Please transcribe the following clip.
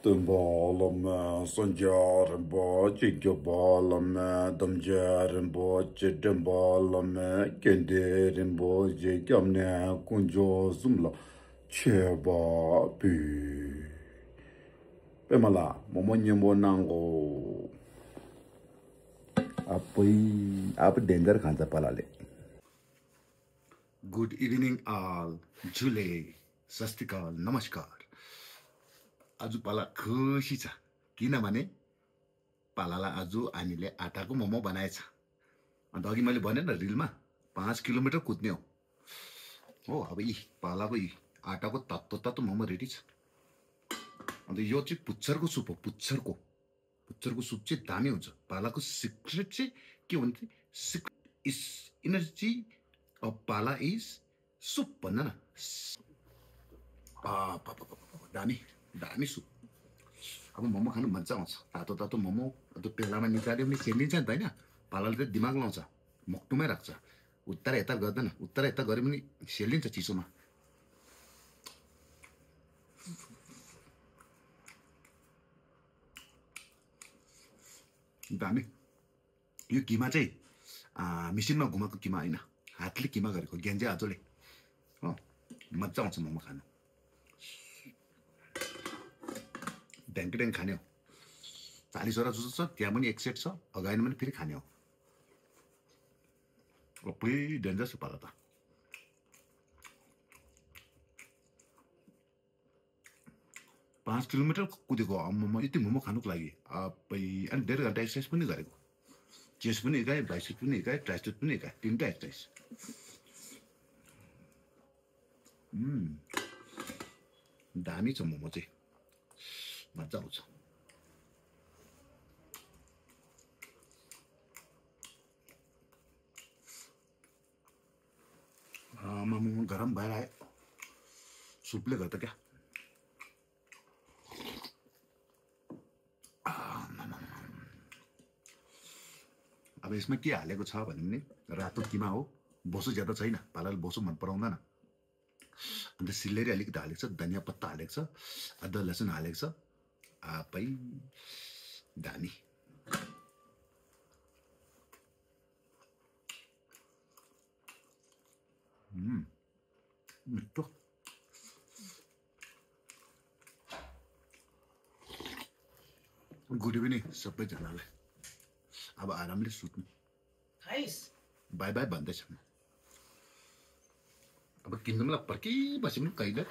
Tumbalama, Sanjaramba, Chigabalama, Damjaramba, Chitambalama, Kenderimbo, Jigamna, Kunjo, Zumla, Cheba, Pi. Pemala, Momonyambo Nango. Apa danger khansa palale. Good evening all. Jule, Sastikal, Namaskar. आजु पाला खुसी छ किनभने पालालाई आजु हामीले आटाको मोमो बनाएछ अनि अघि मैले भने न रिलमा 5 किलोमिटर कुद्ने हो अब यी पालाको यी आटाको तत्तो तत्तो मोमो रेडी छ अनि यो चाहिँ पुच्छरको सुप हो पुच्छरको सुप चाहिँ दामी हुन्छ पालाको सिक्रेट चाहिँ के भन्छ सिक्रेट इज एनर्जी अफ पाला इज सुप भन्न न दामी सुप अब मोमो खानु मजा आउँछ तातो तातो मोमो त्यो पेलामा निकाल्यो भने सेलिन्छ नि त हैन पालाले त दिमाग लाउँछ मक्टुमै राख्छ उत्तर यता गर्दैन उत्तर यता गरे पनि सेलिन्छ चिसोमा दामी यो किमा चाहिँ मिसिनमा घुमाएको किमा हैन हातले किमा गरेको गेन्जे आजोले हो मजा आउँछ मोमो खानु ड्याङ खाने हो 40 वटा जुस छ त्यहाँ पनि एक सेट छ अगाडि पनि फेरि खाने हो पुरै डेन्जर छ पाला त 5 किलोमिटर कुदेको म यति मोमो खानुको लागि अनि 1.5 घण्टा एक्सर्साइज पनि गरेको चेस्ट पनि एकाइ बाइसेप पनि एकाइ ट्राइसेप पनि एकाइ तीनटा एक्सर्साइज दामी छ मोमो चाहिँ मजा आउँछ मोमो गरम भएर आयो सुपले गर्दा क्या अब यसमा के हालेको छ भने नि रातो किमा हो बोसो ज्यादा छैन पालाले बोसो मन पराउँदैन अन्त सिल्लेरी अलिकति हालेको छ धनिया पत्ता हालेको छ अदुवा लसुन हालेको छ आpai दामी मिठो गुड इभिनिङ सबैजनालाई अब आरामले सुत्नु बाई बाई भन्दैछ अब किन्नुलाई पर्खिबस्यो पनि कहिले